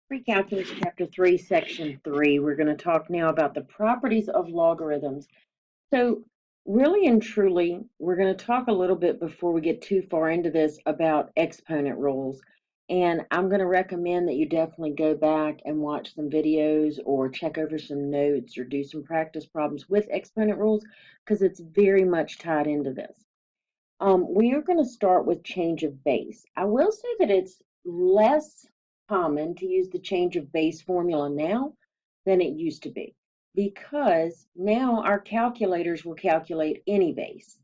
Pre-Calculus Chapter 3, Section 3. We're going to talk now about the properties of logarithms. So really and truly, we're going to talk a little bit before we get too far into this about exponent rules. And I'm going to recommend that you definitely go back and watch some videos or check over some notes or do some practice problems with exponent rules because it's very much tied into this. We are going to start with change of base. I will say that it's less common to use the change of base formula now than it used to be because now our calculators will calculate any base.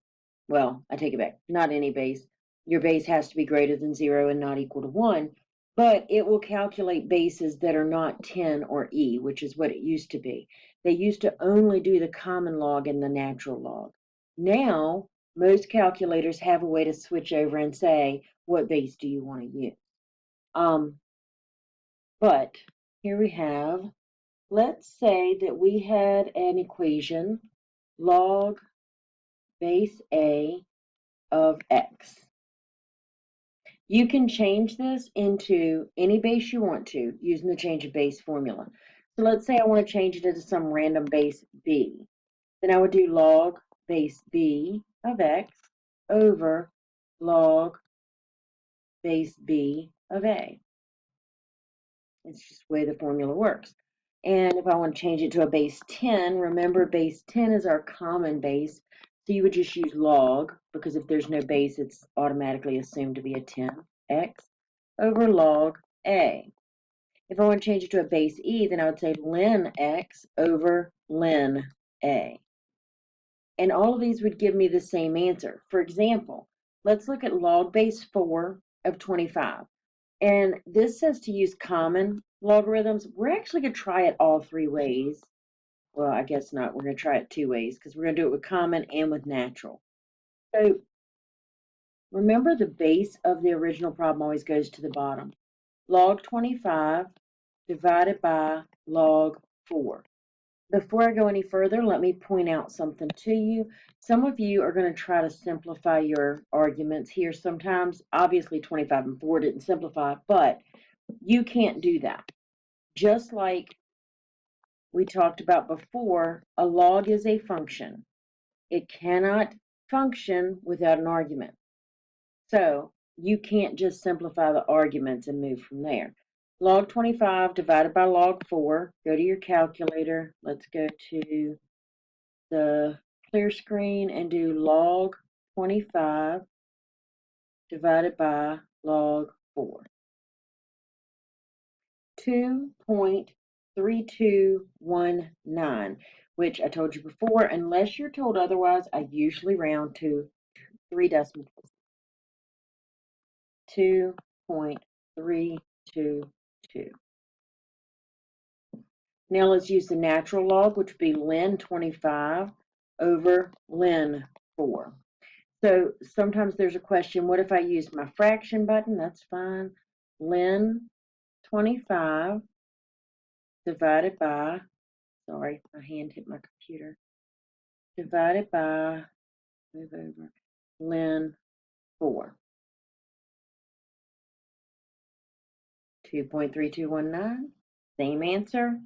Well, I take it back, not any base. Your base has to be greater than 0 and not equal to 1, but it will calculate bases that are not 10 or e, which is what it used to be. They used to only do the common log and the natural log. Now, most calculators have a way to switch over and say, what base do you want to use? But here we have, let's say that we had an equation, log base A of x. You can change this into any base you want to using the change of base formula. So let's say I want to change it into some random base b. Then I would do log base b of x over log base b of a. It's just the way the formula works. And if I want to change it to a base 10, remember base 10 is our common base. So you would just use log, because if there's no base, it's automatically assumed to be a 10x over log a. If I want to change it to a base e, then I would say ln x over ln a. And all of these would give me the same answer. For example, let's look at log base 4 of 25. And this says to use common logarithms. We're actually going to try it all three ways. Well, I guess not. We're going to try it two ways because we're going to do it with common and with natural. So remember, the base of the original problem always goes to the bottom. Log 25 divided by log 4. Before I go any further, let me point out something to you. Some of you are going to try to simplify your arguments here. Sometimes, obviously, 25 and 4 didn't simplify, but you can't do that. Just like we talked about before, a log is a function. It cannot function without an argument. So you can't just simplify the arguments and move from there. Log 25 divided by log 4. Go to your calculator. Let's go to the clear screen and do log 25 divided by log 4. 2.3219, which I told you before, unless you're told otherwise, I usually round to 3 decimal places. 2.322. Now let's use the natural log, which would be ln 25 over ln 4. So sometimes there's a question, what if I use my fraction button? That's fine. Ln 25 divided by, sorry, my hand hit my computer, divided by, move over, ln 4. 2.3219, same answer.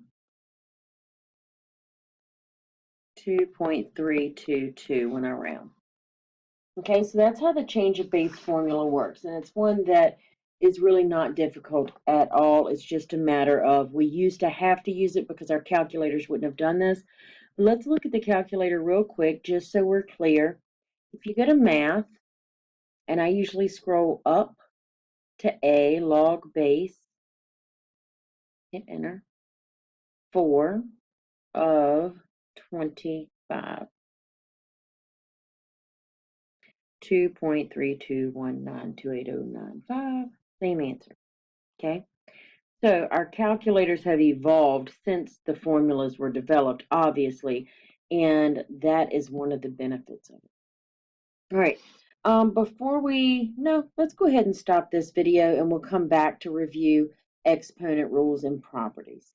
2.322 when I round. Okay, so that's how the change of base formula works, and it's one that is really not difficult at all. It's just a matter of, we used to have to use it because our calculators wouldn't have done this. Let's look at the calculator real quick just so we're clear. If you go to math, and I usually scroll up to A, log base, hit enter, 4 of 25. 2.3219280095, same answer. Okay, so our calculators have evolved since the formulas were developed, obviously, and that is one of the benefits of it. All right, let's go ahead and stop this video and we'll come back to review exponent rules and properties.